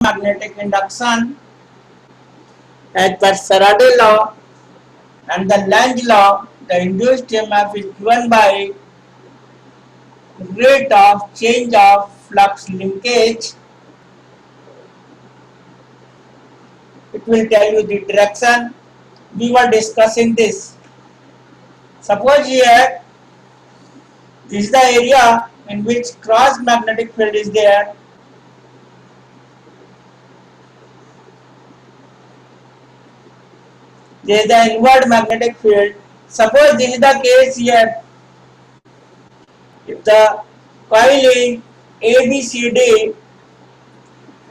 magnetic induction as per Faraday law and the Lange law, the induced EMF is given by rate of change of flux linkage. It will tell you the direction. We were discussing this. Suppose here, this is the area in which cross magnetic field is there. There is the inward magnetic field. Suppose this is the case here. If the coil is ABCD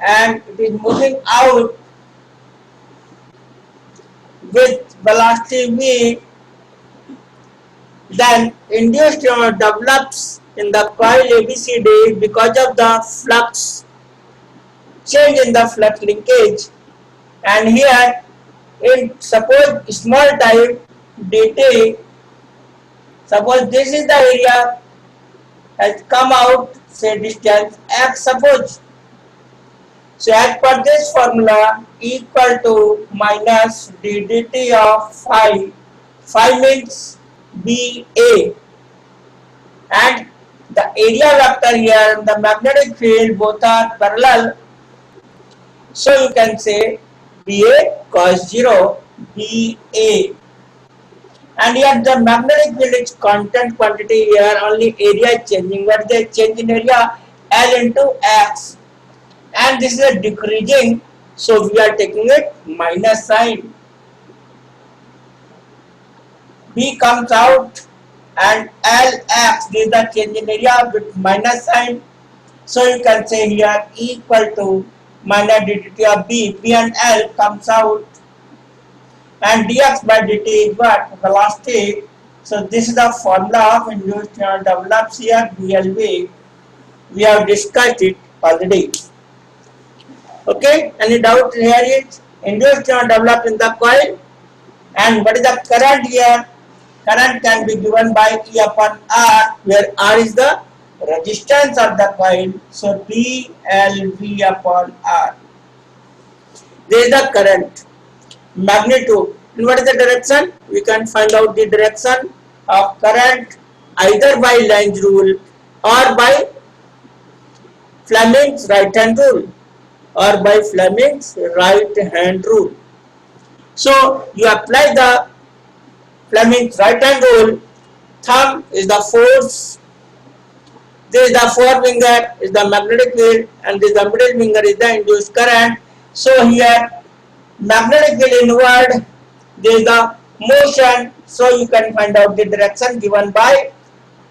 and it is moving out with velocity v, then induced EMF develops in the coil ABCD because of the flux change in the flux linkage. And here, in suppose small type dt, suppose this is the area has come out, say distance x, suppose. So as per this formula, equal to minus d dt of phi. Phi means BA, and the area vector here and the magnetic field both are parallel, so you can say BA cos 0 BA, and here the magnetic field is constant quantity, here only area is changing. What is the change in area? L into x, and this is a decreasing, so we are taking it minus sign. B comes out and Lx, this is the change in area with minus sign. So you can say here equal to minus dt of B. B and L comes out, and dx by dt is what? Velocity. So this is the formula of induced EMF develops here, BLV. We have discussed it already. Okay, any doubt here is induced EMF developed in the coil, and what is the current here? Current can be given by E upon R, where R is the resistance of the coil. So PLV upon R. This is the current. Magnitude. And what is the direction? We can find out the direction of current either by Lange rule or by Fleming's right hand rule or by Fleming's right hand rule. So you apply the Fleming's right hand rule. Thumb is the force, this is the forefinger is the magnetic field, and this is the middle finger is the induced current. So here magnetic field inward, this is the motion, so you can find out the direction given by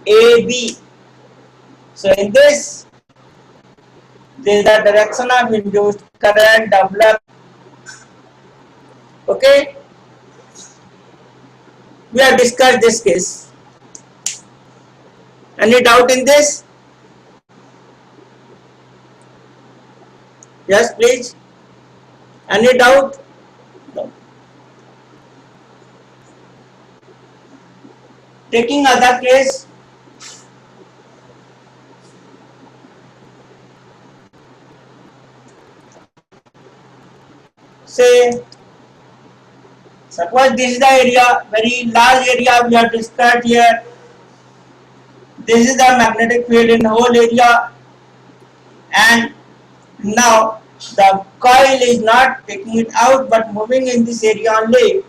AB. So in this is the direction of induced current developed. Okay, we have discussed this case. Any doubt in this? Yes, please. Any doubt? No. Taking other case. Say, suppose this is the area, very large area we have discussed here. This is the magnetic field in the whole area, and now the coil is not taking it out but moving in this area only.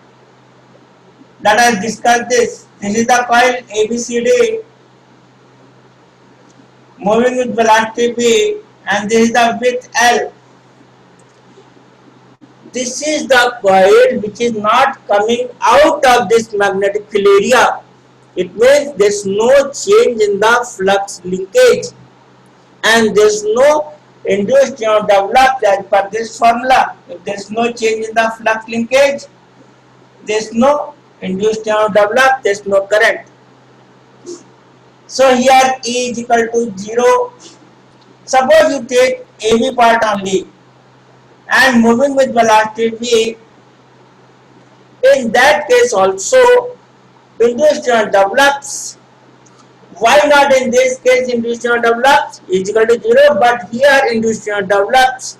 Let us discuss this. This is the coil ABCD moving with velocity v, and this is the width L. This is the coil which is not coming out of this magnetic field area. It means there is no change in the flux linkage, and there is no induced EMF developed as per this formula. If there is no change in the flux linkage, there is no induced EMF developed, there is no current. So here E is equal to 0. Suppose you take AB part only and moving with velocity v, in that case also induced EMF develops. Why not in this case induced EMF develops is equal to 0, but here induced EMF develops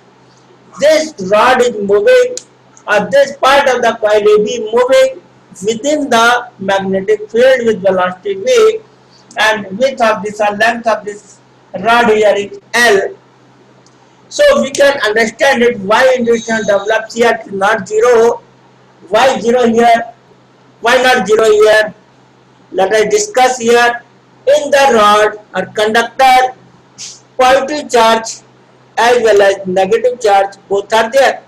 this rod is moving, or this part of the coil AB moving within the magnetic field with velocity v, and width of this or length of this rod here is L. So we can understand it why induction develops here not 0, why 0 here, why not 0 here. Let us discuss here. In the rod or conductor, positive charge as well as negative charge both are there.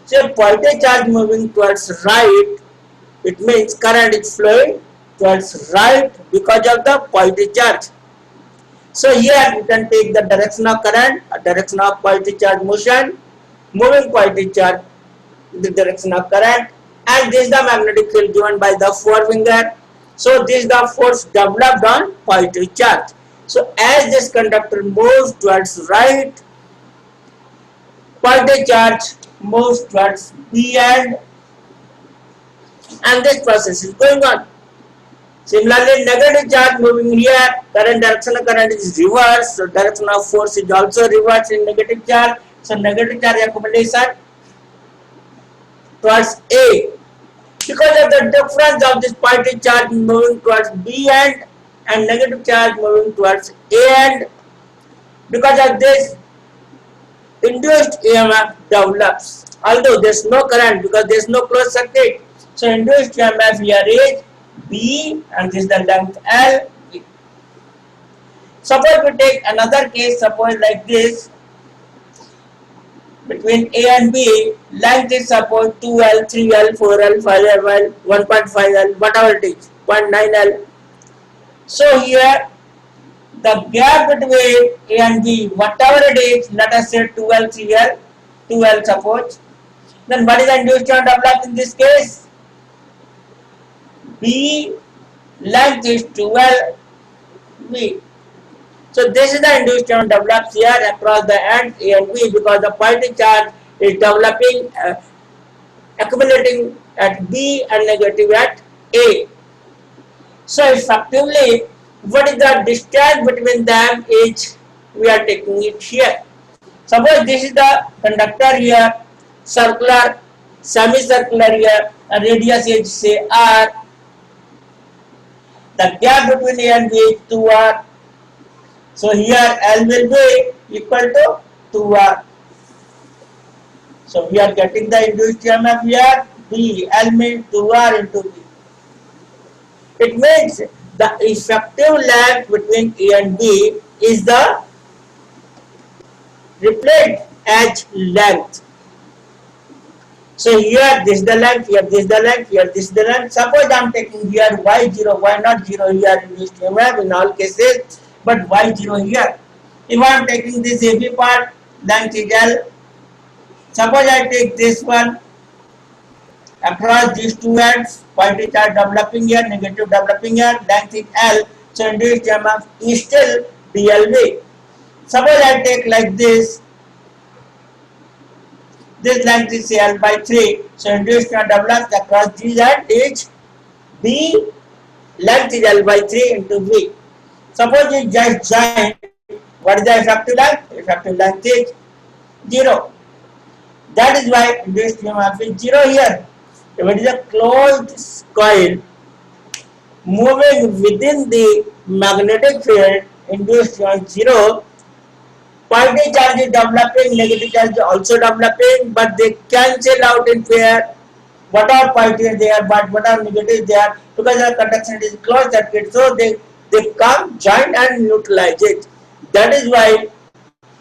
So positive charge moving towards right, it means current is flowing towards right because of the positive charge. So here you can take the direction of current, direction of positive charge motion, moving positive charge in the direction of current, and this is the magnetic field given by the forefinger. So this is the force developed on positive charge. So as this conductor moves towards right, positive charge moves towards B, and this process is going on. Similarly, negative charge moving here, current direction of current is reverse, so direction of force is also reverse in negative charge. So negative charge accumulation towards A. Because of the difference of this positive charge moving towards B end and negative charge moving towards A end, because of this induced EMF develops. Although there is no current because there is no closed circuit, so induced EMF here is B, and this is the length L. Suppose we take another case, suppose like this, between A and B, length is suppose 2L, 3L, 4L, 5L, 1.5L, whatever it is, 0.9L. So here, the gap between A and B, whatever it is, let us say 2L, 3L, 2L suppose, then what is the induced EMF developed in this case? B length is 2L B. So this is the induced EMF develops here across the ends A and B because the positive charge is developing, accumulating at B and negative at A. So effectively, what is the distance between them is, we are taking it here. Suppose this is the conductor here, circular, semicircular here, a radius is say R. The gap between A and B is 2R. So here L will be equal to 2R. So we are getting the induced EMF here, B. L means 2R into B. It means the effective length between A and B is the repelled edge length. So here this is the length, here this is the length, here this is the length. Suppose I am taking here Y0, why not 0 here induced EMF in all cases, but Y0 here. If I am taking this AB part, length is L. Suppose I take this one, across these two ends, positive charge developing here, negative developing here, length is L. So induced EMF is still DLV. Suppose I take like this length is L by 3. So induced EMF develops across these ends is B, length is L by 3 into V. Suppose you just join, what is the effective length? Effective length is 0. That is why induced EMF is 0 here. If it is a closed coil moving within the magnetic field, induced EMF 0, positive charge is developing, negative charge is also developing, but they cancel out in pair. Whatever positive is there, but whatever negative is there, because the conduction is closed circuit, so they come, join and neutralize it. That is why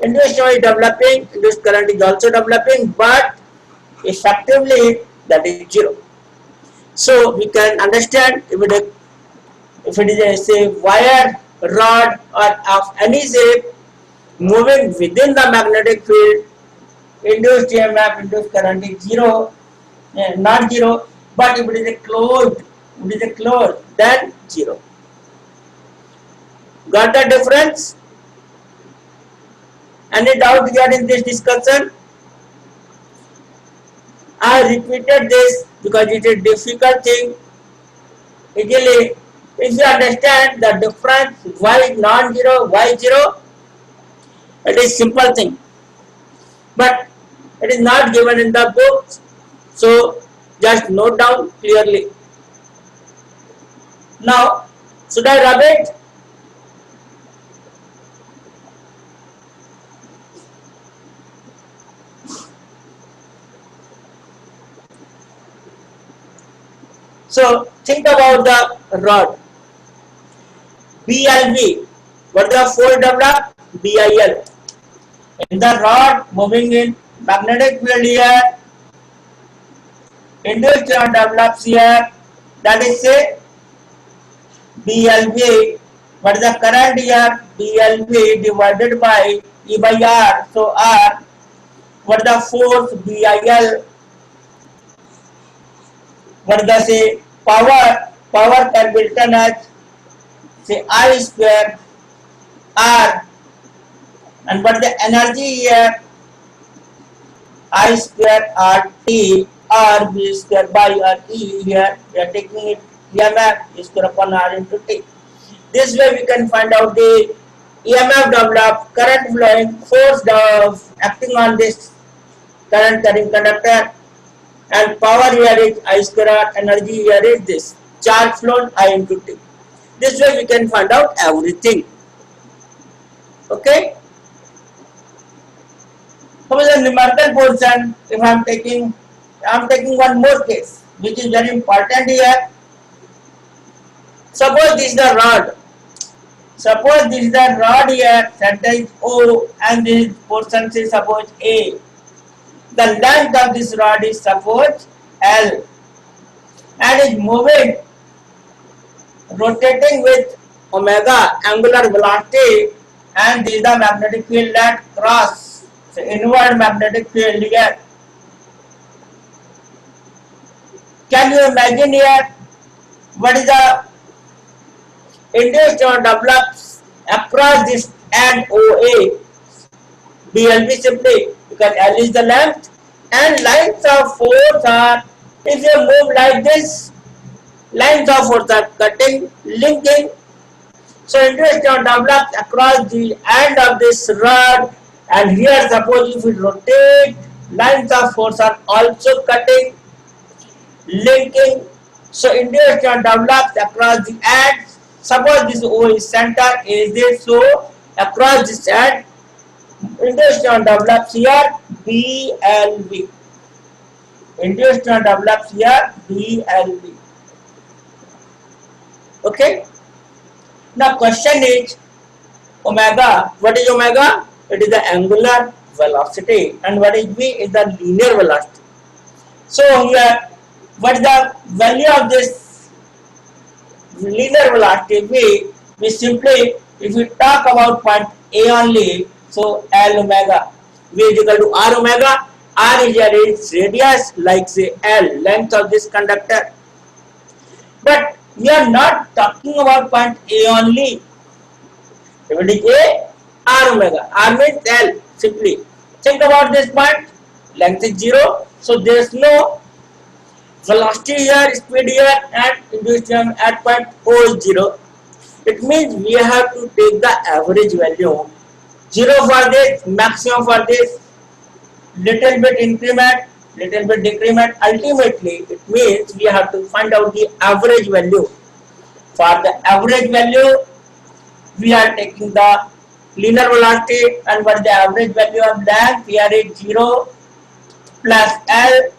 induced EMF is developing, induced current is also developing, but effectively that is 0. So we can understand if it is a say wire, rod or of any shape moving within the magnetic field, induced EMF, induced current is 0, not 0, but if it is a closed, then 0. Got the difference? Any doubt regarding this discussion? I repeated this because it is a difficult thing. Ideally, if you understand the difference, y non-zero, y0, it is simple thing. But It is not given in the book, so just note down clearly. Now, should I rub it? So think about the rod. BLV. What the four developed? BIL. In the rod moving in magnetic field here, induced develops here. That is say BLV. What is the current here? BLV divided by E by R. So R. What is the force? BIL. What is the say power? Power can be written as say I square R. And what the energy here? I square RT R B square by RE here. We are taking it EMF square upon R into T. This way we can find out the EMF developed, current flowing, force acting on this current carrying conductor, and power here is I square R, energy here is this charge flown I into T. This way we can find out everything. Okay. Suppose a numerical portion, if I am taking one more case, which is very important here. Suppose this is the rod. Suppose this is the rod here, center is O, and this portion is suppose A. The length of this rod is suppose L, and is moving, rotating with omega angular velocity, and this is the magnetic field that cross. So inward magnetic field here. Can you imagine here what is the induced or develops across this and OA? BLV simply because L is the length and lines of force are, if you move like this, lines of force are cutting, linking. So induced or develops across the end of this rod. And here suppose if we rotate, lines of force are also cutting, linking. So induced and develops across the end. Suppose this O is center, is this, so across this end, induced and develops here BLV. Induced and develops here BLV. Okay. Now question is omega. What is omega? It is the angular velocity, and what is V is the linear velocity. So here, what is the value of this linear velocity V? We simply, if we talk about point A only, so L omega, V is equal to R omega. R is your radius, like say L, length of this conductor. But we are not talking about point A only. If it is A, R omega. R means L, simply. Think about this point, length is 0, so there is no velocity here, speed here, and induced at point O is 0. It means we have to take the average value. 0 for this, maximum for this, little bit increment, little bit decrement. Ultimately, it means we have to find out the average value. For the average value, we are taking the linear velocity, and what is the average value of length? Here is 0 plus L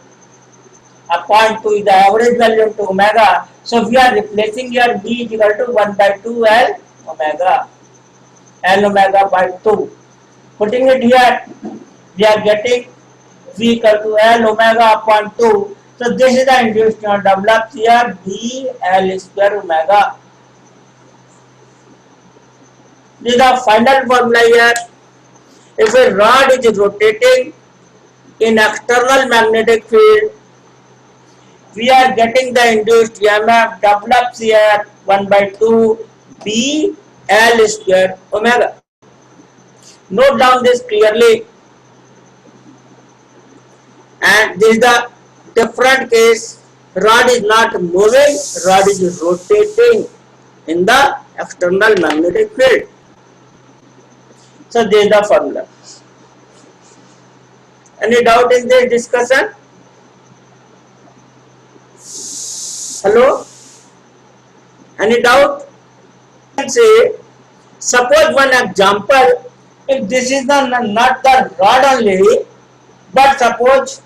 upon 2 is the average value to omega. So we are replacing here V is equal to 1 by 2 L omega. L omega by 2. Putting it here, we are getting V equal to L omega upon 2. So this is the induced develops here B L square omega. This is the final formula here. If a rod is rotating in external magnetic field, we are getting the induced EMF develops here 1 by 2 B L square omega. Note down this clearly. And this is the different case. Rod is not moving, rod is rotating in the external magnetic field. So this is the formula. Any doubt in this discussion? Hello? Any doubt? Say, suppose one example, if this is not the rod only, but suppose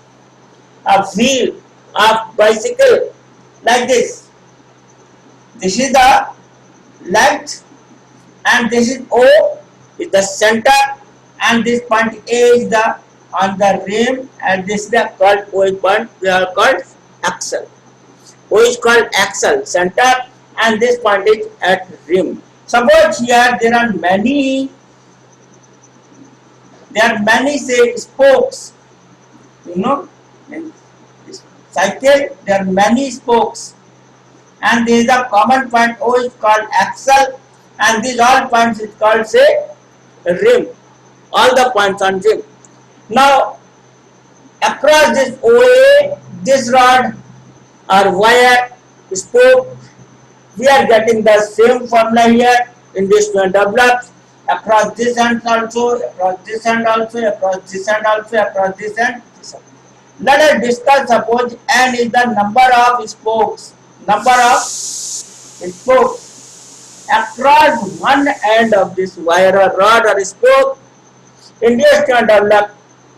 a wheel of bicycle like this. This is the length and this is O is the center and this point A is the on the rim and this is the called O point we are called axle. O is called axle center and this point is at rim. Suppose here there are many say spokes, you know, in this cycle there are many spokes and there is a common point O is called axle and these all points is called say rim, all the points on rim. Now across this OA, this rod or wire spoke, we are getting the same formula here. Inducement develops across this end also, across this end also, across this end also, across this end. Let us discuss. Suppose n is the number of spokes. Number of spokes across one end of this wire or rod or spoke. Inducement develop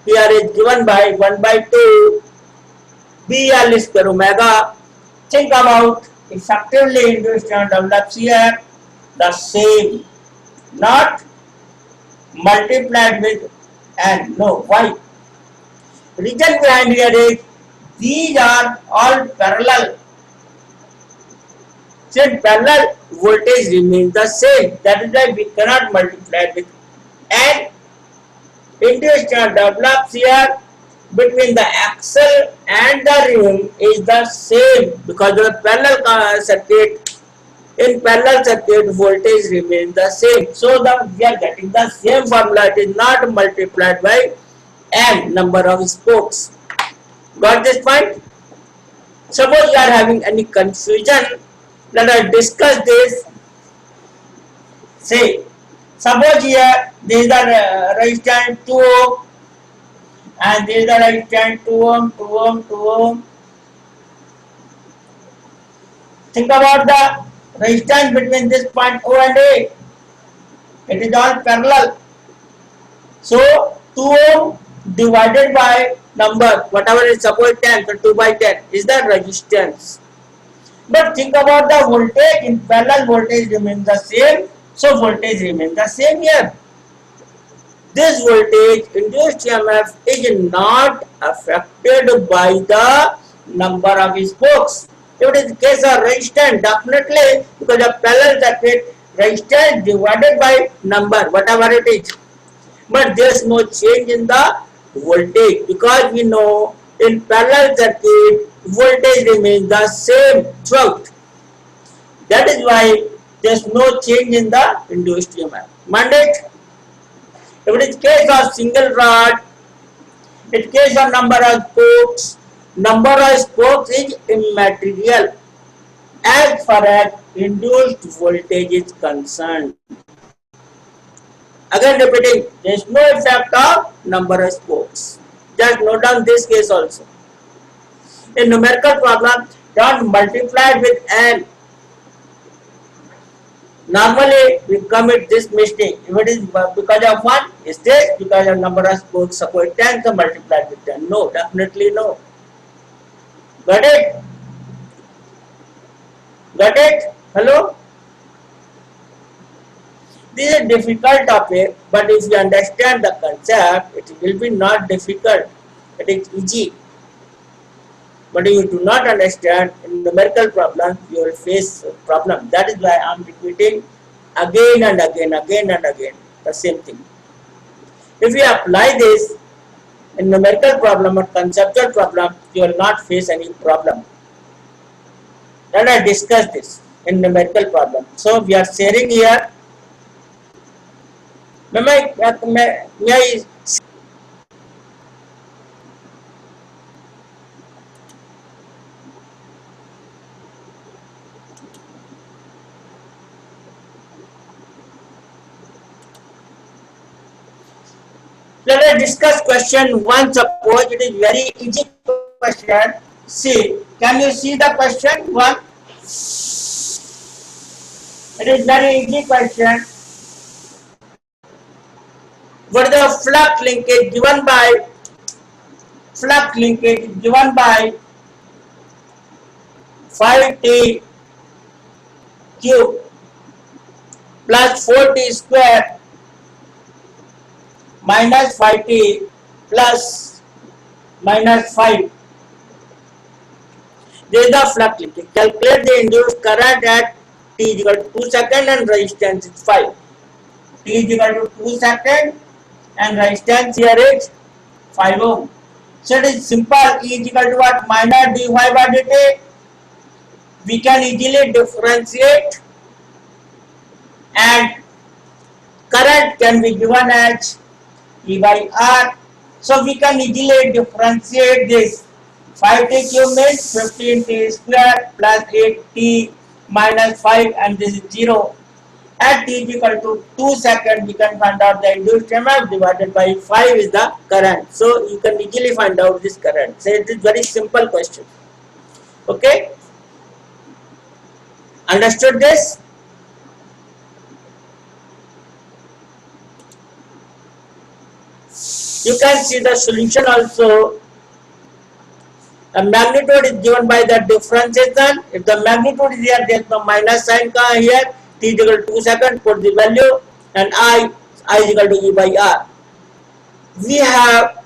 here is given by 1 by 2 BL square omega. Think about effectively inducement develops here the same, not multiplied with n. No, why? Reason behind here is these are all parallel. Since parallel, voltage remains the same. That is why we cannot multiply with n. Inducement develops here between the axle and the rim is the same because the parallel circuit. In parallel circuit, voltage remains the same. So we are getting the same formula. It is not multiplied by n number of spokes. Got this point? Suppose you are having any confusion, let us discuss this. Say, suppose here this is the resistance 2 ohm and this is the resistance 2 ohm, 2 ohm, 2 ohm. Think about the resistance between this point O and A. It is all parallel. So 2 ohm divided by number, whatever is suppose 10, so 2 by 10 is the resistance. But think about the voltage. In parallel, voltage remains the same. So voltage remains the same here. This voltage induced EMF is not affected by the number of spokes. If it is the case of resistance, definitely because of parallel circuit, resistance divided by number, whatever it is. But there is no change in the voltage because we know in parallel circuit voltage remains the same throughout. That is why there is no change in the induced EMF. Mandate. If it is case of single rod, it case of number of spokes is immaterial as far as induced voltage is concerned. Again repeating, there is no effect of number of spokes. Just note down this case also. In numerical problem, don't multiply with n. Normally, we commit this mistake. If it is because of 1, is this because of number of spokes, suppose 10, so multiply with 10. No, definitely no. Got it? Got it? Hello? This is a difficult topic, but if you understand the concept, it will be not difficult. It is easy. But if you do not understand in numerical problem, you will face a problem. That is why I am repeating again and again the same thing. If you apply this in numerical problem or conceptual problem, you will not face any problem. Let us discuss this in numerical problem. So we are sharing here. May I Let us discuss question 1. Suppose it is very easy question. See, can you see the question 1? It is very easy question. What is the flux linkage given by 5t cube plus 4t square minus 5t plus minus 5. This is the flux linkage. Calculate the induced current at t is equal to 2 seconds and resistance is 5. T is equal to 2 seconds and resistance here is 5 ohm. So it is simple. E is equal to what? Minus dy by dt. We can easily differentiate, and current can be given as E by R. So we can easily differentiate this. 5t cube means 15t square plus 8t minus 5, and this is 0. At t is equal to 2 seconds, we can find out the induced EMF divided by 5 is the current. So you can easily find out this current. So it is very simple question. Okay? Understood this? You can see the solution also. The magnitude is given by the differentiation. If the magnitude is here, there is no minus sign here. T is equal to 2 seconds, put the value, and I is equal to E by R. We have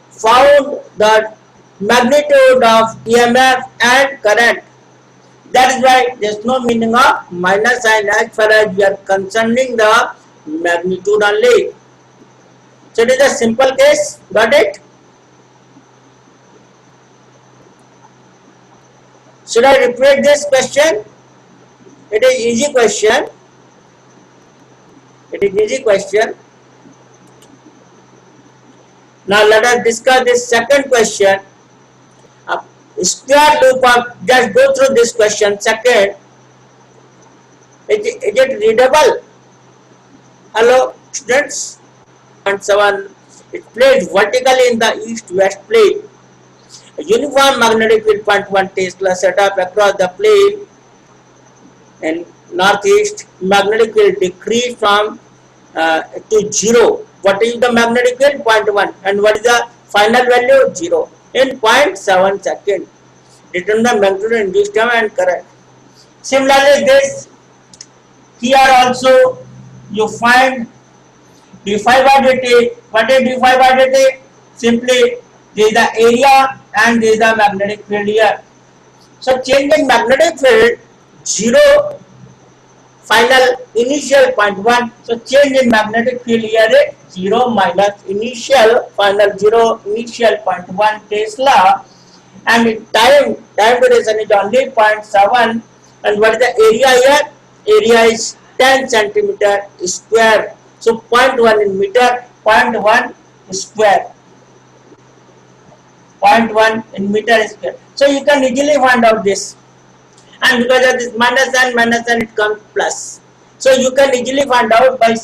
found the magnitude of EMF and current. That is why there is no meaning of minus sign as far as we are concerning the magnitude only. So it is a simple case. Got it? Should I repeat this question? It is easy question. It is easy question. Now let us discuss this second question. Square loop of, just go through this question. Second, is it readable? Hello students. 7. It placed vertically in the east-west plane. A uniform magnetic field 0.1 Tesla set up across the plane in northeast. Magnetic field decreased from to 0. What is the magnetic field? 0.1. And what is the final value? 0. In 0.7 seconds. Determine the magnitude, induced EMF and current. Similarly, this here also you find d phi by dt. What is d phi by dt? Simply this is the area and this is the magnetic field here. So change in magnetic field 0, final initial 0.1. So change in magnetic field here is 0 minus initial, final 0, initial 0.1 Tesla, and time duration is only 0.7. And what is the area here? Area is 10 centimeter square. So 0.1 in meter, 0.1 square. 0.1 in meter square. So you can easily find out this. And because of this minus sign, it comes plus. So you can easily find out by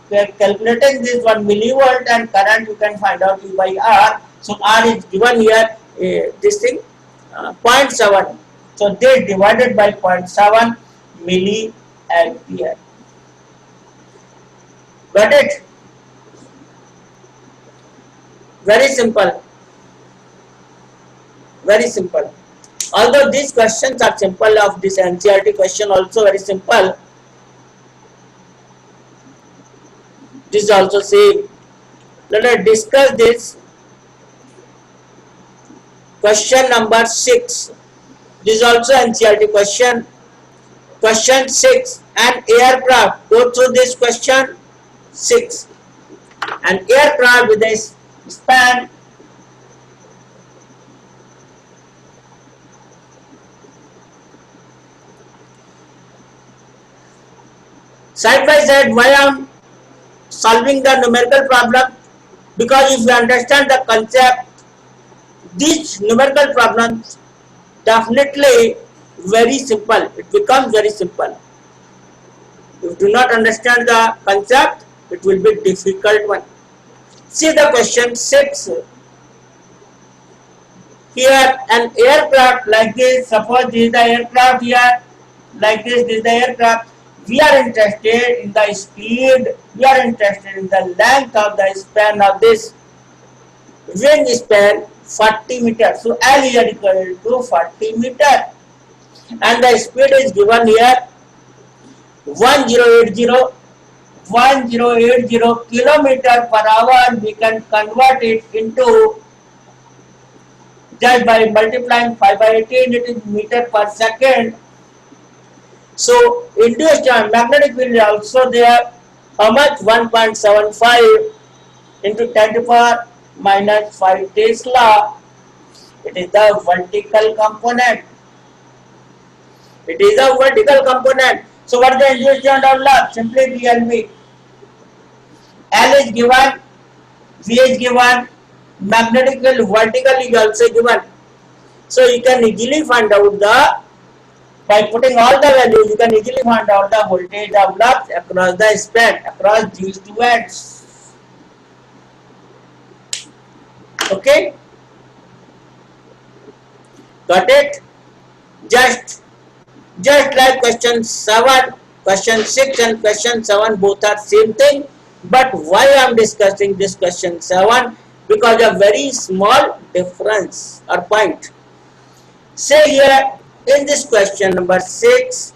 calculating this 1 millivolt and current, you can find out E by R. So R is given here, this thing, 0.7. So this divided by 0.7 milliampere. Got it? Very simple. Very simple. Although these questions are simple, of this NCERT question also very simple. This is also same. Let us discuss this. Question number 6. This is also NCERT question. Question 6. An aircraft. Go through this question 6. An aircraft with a span side by side. Why I am solving the numerical problem? Because if you understand the concept, these numerical problems definitely very simple. It becomes very simple. If you do not understand the concept, it will be difficult one. See the question 6. Here an aircraft like this, suppose this is the aircraft here, like this is the aircraft. We are interested in the speed, we are interested in the length of the span of this wing span 40 meters. So L is equal to 40 meter and the speed is given here 1080 kilometer per hour. We can convert it into, just by multiplying 5 by 18, it is meter per second. So induced magnetic field is also there. How much? 1.75 into 10 to the power minus 5 Tesla. It is the vertical component. It is a vertical component. So what is the induced developed? Simply BLV. L is given, V is given, magnetic field vertical is also given. So you can easily find out by putting all the values, you can easily find out the voltage developed across the span, across these two ends. Okay? Got it? Just like question 7, question 6 and question 7 both are same thing. But why I am discussing this question 7? Because a very small difference or point. Say here in this question number 6,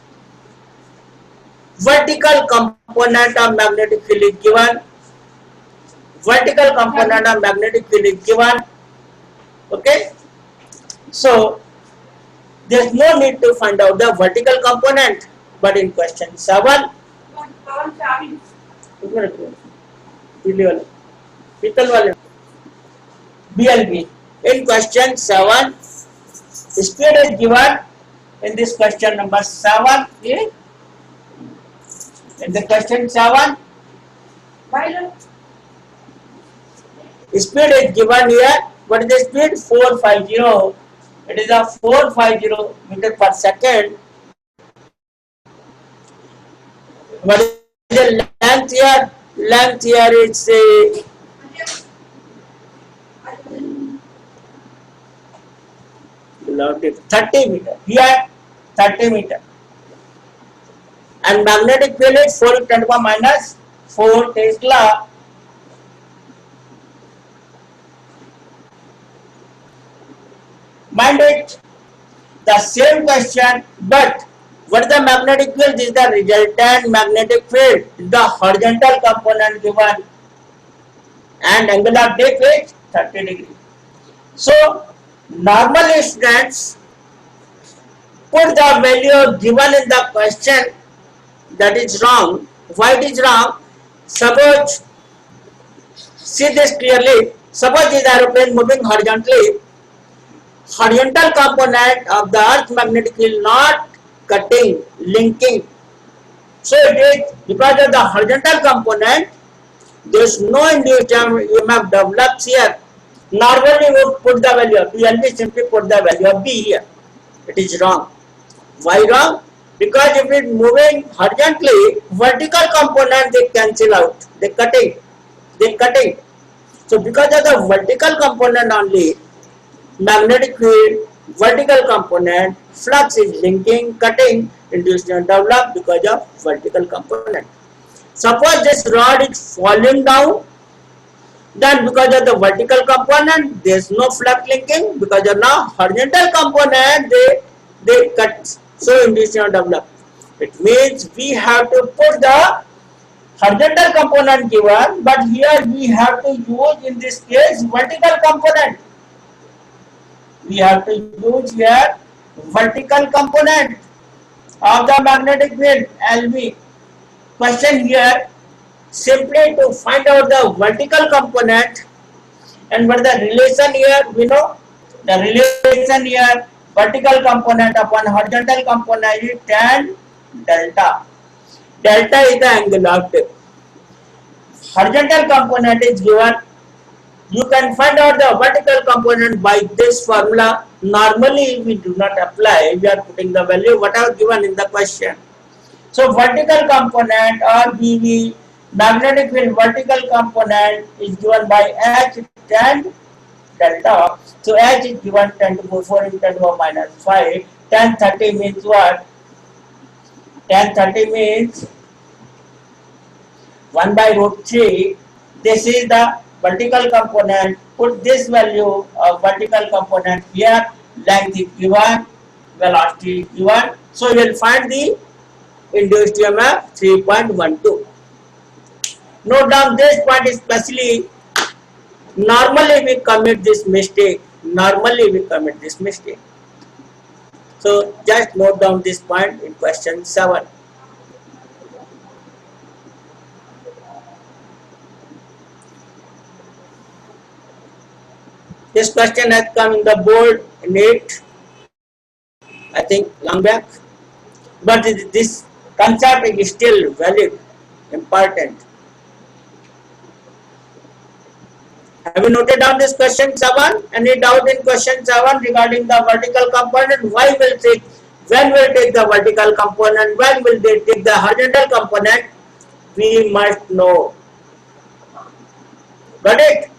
vertical component of magnetic field is given. Vertical component of magnetic field is given. Okay? So there is no need to find out the vertical component. But in question 7, BLB. In question 7, speed is given in this question number 7. In the question 7, speed is given here. What is the speed? 450. It is a 450 meter per second. What is the length here? Length here is 30 meter. Here 30 meter. And magnetic field is 4 to 10 to the power minus 4 Tesla. Mind it, the same question, but what is the magnetic field? This is the resultant magnetic field. This is the horizontal component given, and angle of dip is 30 degree. So normally students put the value given in the question. That is wrong. Why it is wrong? Suppose, see this clearly. Suppose this aeroplane moving horizontally. Horizontal component of the earth magnetic field not cutting, linking. So it is because of the horizontal component, there is no induced EMF develops here. Normally we would put the value of B and we simply put the value of B here. It is wrong. Why wrong? Because if it is moving horizontally, vertical component they cancel out. They cutting. So because of the vertical component only, magnetic field, vertical component, flux is linking, cutting, induced and developed because of vertical component. Suppose this rod is falling down, then because of the vertical component, there is no flux linking. Because of the horizontal component, they cut, so induced and developed. It means we have to put the horizontal component given, but here we have to use in this case vertical component. We have to use here vertical component of the magnetic field LV. Question here, simply to find out the vertical component, and what the relation here, we know the relation here, vertical component upon horizontal component is tan delta. Delta is the angle of dip. Horizontal component is given. You can find out the vertical component by this formula. Normally we do not apply, we are putting the value whatever given in the question. So vertical component or BV Magnetic field vertical component is given by H tan delta. So H is given 10 to the power 4 into 10 to the power minus 5. Tan 30 means what? Tan 30 means 1 by root 3. This is the vertical component. Put this value of vertical component here. Length is given, velocity is given. So you will find the induced EMF 3.12. Note down this point especially. Normally we commit this mistake. So just note down this point in question 7. This question has come in the board in 8, I think, long back. But this concept is still valid, important. Have you noted down this question 7? Any doubt in question 7 regarding the vertical component? When will take the vertical component? When will they take the horizontal component? We must know. Got it?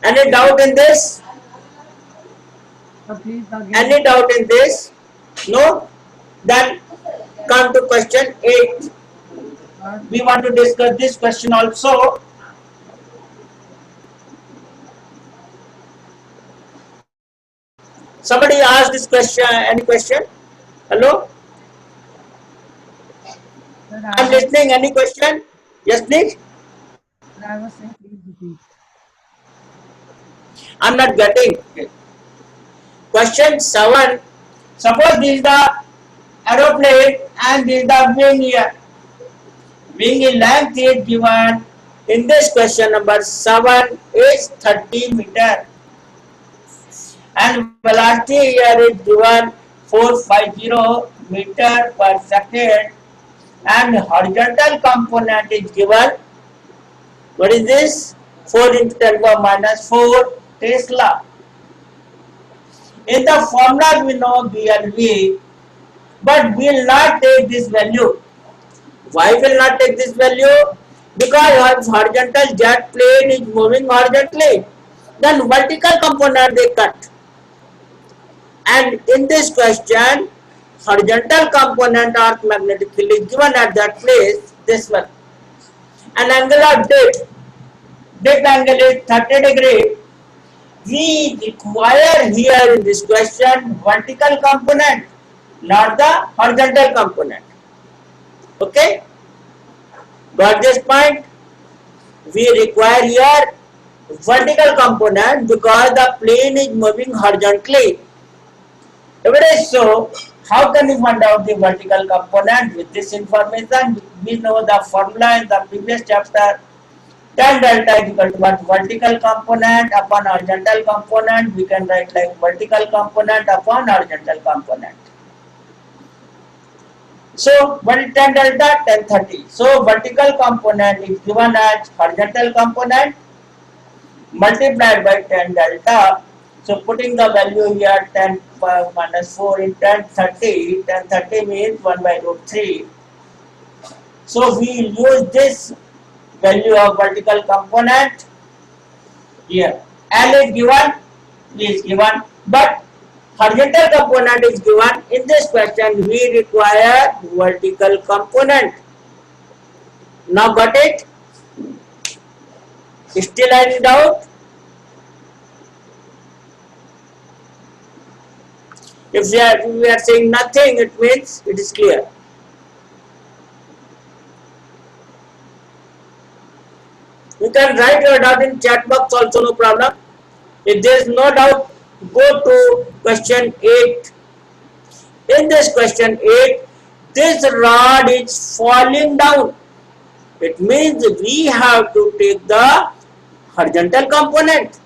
Any doubt in this? Any doubt in this? No? Then come to question 8. We want to discuss this question also. Somebody asked this question. Any question? Hello? I'm listening. Any question? Yes, please. I was saying, please repeat. I'm not getting it. Question 7. Suppose this is the aeroplane and this is the wing here. Wing length is given in this question number 7 is 30 meter. And velocity here is given 450 meter per second. And horizontal component is given, what is this? 4 into 10 power minus 4 Tesla. In the formula we know BLV, but we will not take this value. Why will not take this value? Because horizontal jet plane is moving horizontally. Then vertical component they cut. And in this question, horizontal component of magnetic field is given at that place, this one. An angle of dip angle is 30 degree. We require here in this question vertical component, not the horizontal component. Okay? Got this point? We require here vertical component because the plane is moving horizontally. If it is so, how can we find out the vertical component? With this information, we know the formula in the previous chapter. Tan delta is equal to what? Vertical component upon horizontal component. We can write like vertical component upon horizontal component. So what is tan delta? Tan 30. So vertical component is given as horizontal component multiplied by tan delta. So putting the value here 10 minus 4 in tan 30. Tan 30 means 1 by root 3. So we use this value of vertical component here. L is given, but horizontal component is given. In this question, we require vertical component. Now got it? Still any doubt? If we are saying nothing, it means it is clear. You can write your doubt in chat box also, no problem. If there is no doubt, go to question 8. In this question 8, this rod is falling down. It means we have to take the horizontal component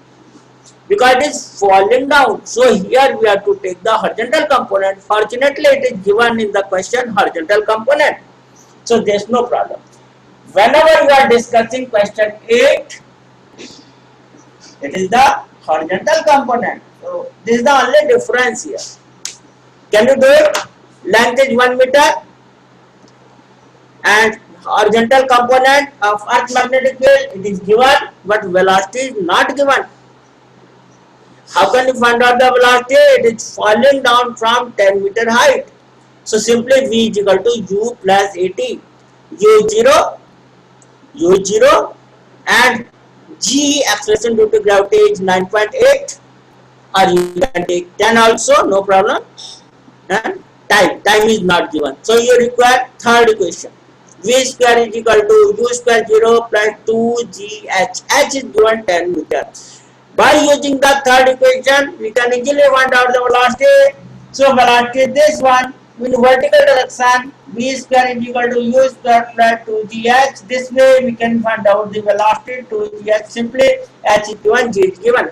because it is falling down. So here we have to take the horizontal component. Fortunately, it is given in the question horizontal component. So there is no problem. Whenever you are discussing question 8, it is the horizontal component. So this is the only difference here. Can you do it? Length is 1 meter. and horizontal component of earth magnetic field it is given, but velocity is not given. How can you find out the velocity? It is falling down from 10-meter height. So simply V is equal to U plus AT. U0 and G acceleration due to gravity is 9.8, or you can take 10 also, no problem. And time is not given. So you require third equation. V square is equal to U square 0 plus 2GH. H is given 10 meter. By using the third equation, we can easily find out the velocity. So velocity is this one. In vertical direction, V square is equal to U square plus 2GH. This way we can find out the velocity 2GH. Simply H is given, G is given.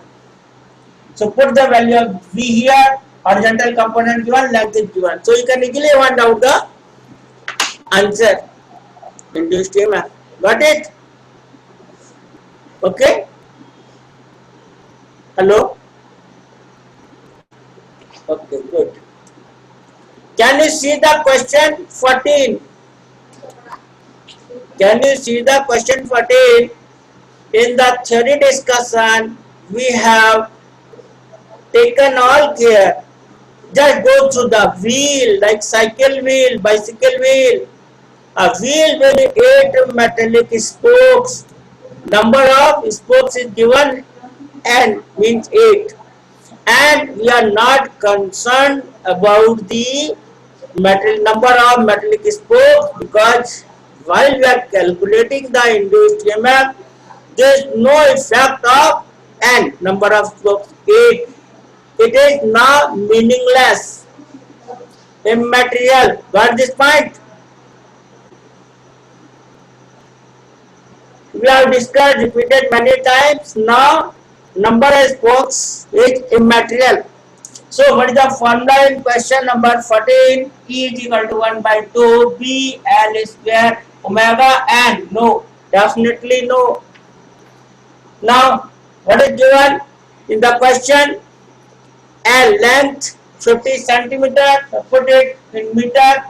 So put the value of V here, horizontal component given, length is given. So you can easily find out the answer. Induced EMF. Got it? Okay? Hello? Okay, good. Can you see the question 14? Can you see the question 14? In the theory discussion, we have taken all care. Just go through the wheel, like cycle wheel, bicycle wheel. A wheel with 8 metallic spokes. Number of spokes is given N, means 8. And we are not concerned about the number of metallic spokes, because while we are calculating the induced EMF, there is no effect of N, number of spokes, 8. It is now meaningless, immaterial. Got this point? We have discussed, repeated many times. Now number of spokes is immaterial. So what is the formula in question number 14? E is equal to 1 by 2 B L square omega N. No, definitely no. Now what is given in the question? L, length 50 centimeter. Put it in meter.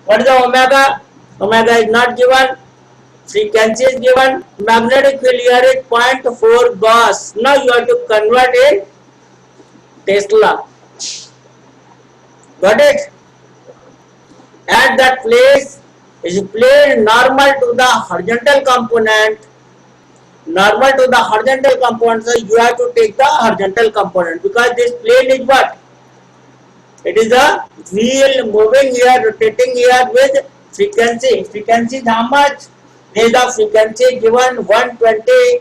What is the omega? Omega is not given. Frequency is given. Magnetic field here is 0.4 Gauss. Now you have to convert in Tesla. Got it? At that place is plane normal to the horizontal component. Normal to the horizontal component, so you have to take the horizontal component, because this plane is what? It is a wheel moving here, rotating here with frequency. Frequency is how much? There is the frequency given 120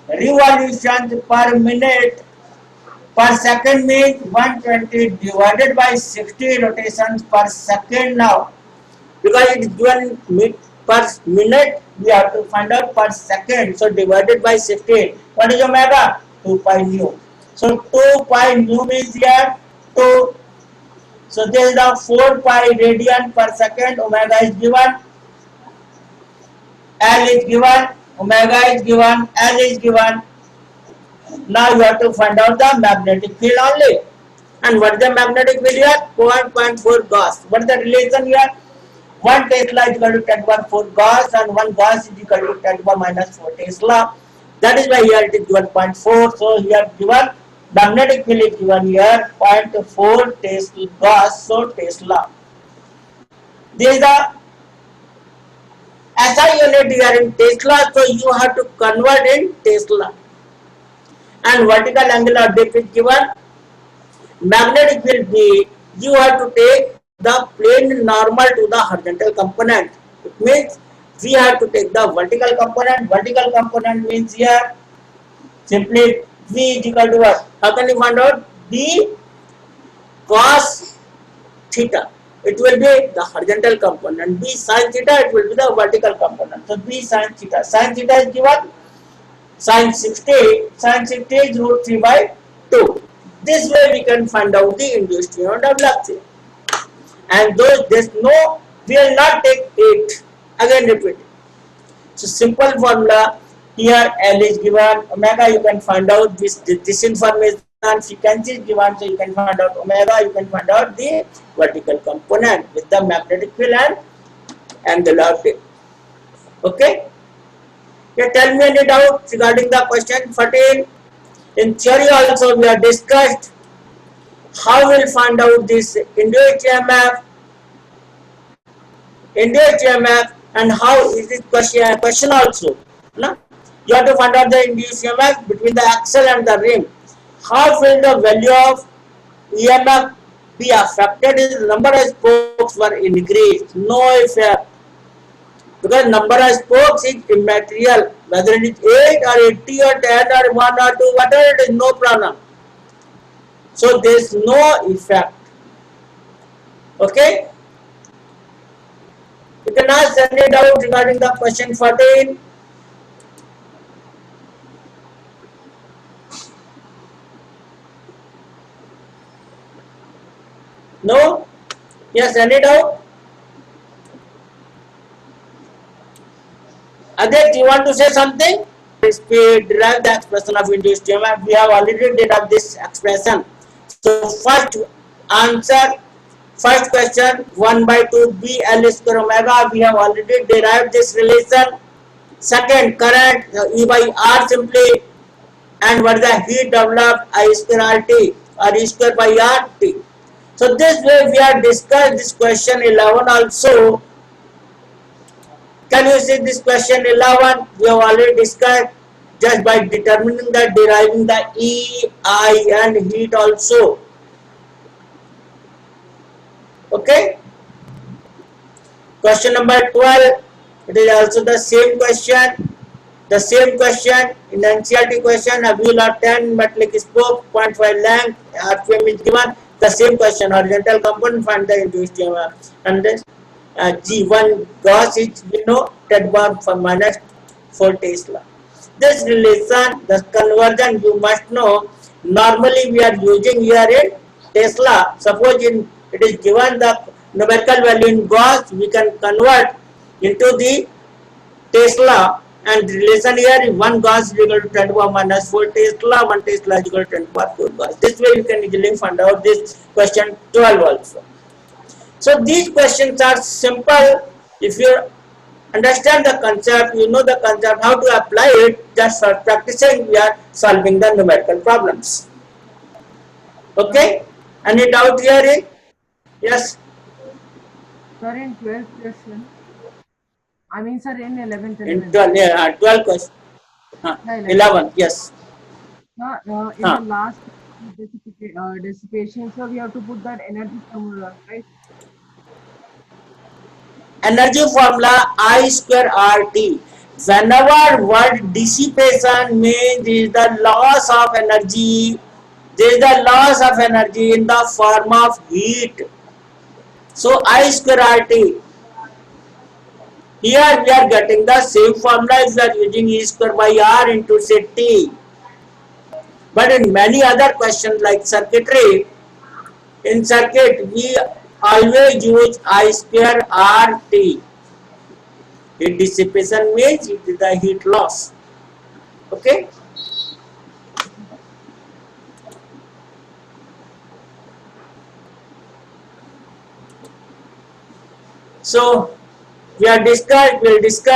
revolutions per minute. Per second means 120 divided by 60 rotations per second now. Because it is given per minute, we have to find out per second. So divided by 60. What is omega? 2 pi nu. So 2 pi nu means here 2. So this is the 4 pi radian per second. Omega is given. L is given. Omega is given. L is given. Now you have to find out the magnetic field only. And what is the magnetic field here? 0.4 Gauss. What is the relation here? 1 Tesla is equal to 10 power 4 Gauss, and 1 Gauss is equal to 10 power minus 4 Tesla. That is why here it is given 0.4. So here given magnetic field is given here 0.4 Tesla Gauss. So Tesla. This is the SI unit here in Tesla. So you have to convert in Tesla. And vertical angular depth is given. Magnetic field B, you have to take the plane normal to the horizontal component. It means we have to take the vertical component. Vertical component means here simply V is equal to what? How can you find out? B cos theta. It will be the horizontal component. B sin theta, it will be the vertical component. So B sin theta. Sin theta is given. Sin 60 is root 3 by 2. This way we can find out the induced EMF W. And those there's no, we will not take 8. Again repeat. So simple formula here, L is given, omega you can find out this information, frequency is given, so you can find out omega, you can find out the vertical component with the magnetic field and angular tip. Okay. Yeah, tell me any doubt regarding the question 14. In theory also we have discussed how we'll find out this induced EMF and how is this question also. No? You have to find out the induced EMF between the axle and the rim. How will the value of EMF be affected if the number of spokes were increased? No effect. Because number of spokes is immaterial. Whether it is 8 or 80 or 10 or 1 or 2, whatever it is, no problem. So there is no effect. Okay? You can ask any doubt regarding the question 14. No? Yes, any doubt? Adit, you want to say something? We derive the expression of induced EMF. We have already derived this expression. So first answer, first question 1 by 2 B L square omega. We have already derived this relation. Second, current E by R simply, and what is the heat developed I square RT or E square by RT. So this way we have discussed this question 11 also. Can you see this question 11? We have already discussed just by determining the deriving the E, I and heat also. Okay. Question number 12. It is also the same question. The same question in the NCERT question. A wheel of 10 metallic spoke, 0.5 length, RPM is given. The same question. Horizontal component, find the induced EMF. And this G1 Gauss is 10 bar for minus 4 Tesla. This relation, the conversion you must know. Normally we are using here in Tesla. Suppose it is given the numerical value in Gauss, we can convert into the Tesla, and the relation here is 1 Gauss is equal to 10 to the power minus 4 Tesla, 1 Tesla is equal to 10 to the power 4 Gauss. This way you can easily find out this question 12 also. So these questions are simple. If you understand the concept, you know the concept, how to apply it, just for practicing we are solving the numerical problems. Okay? Any doubt here? Yes? Sir, in 12th question, I mean, sir, in 11th In element. 12 questions. Yeah, 11, yes. In the last dissipation, so we have to put that energy formula, right? Energy formula I square RT. Whenever word dissipation means is the loss of energy, there is the loss of energy in the form of heat. So I square RT. Here we are getting the same formula if we are using E square by R into say T. But in many other questions like circuitry, in circuit we always use I square RT. Heat dissipation means it is the heat loss. Okay. So we are discussed. We'll discuss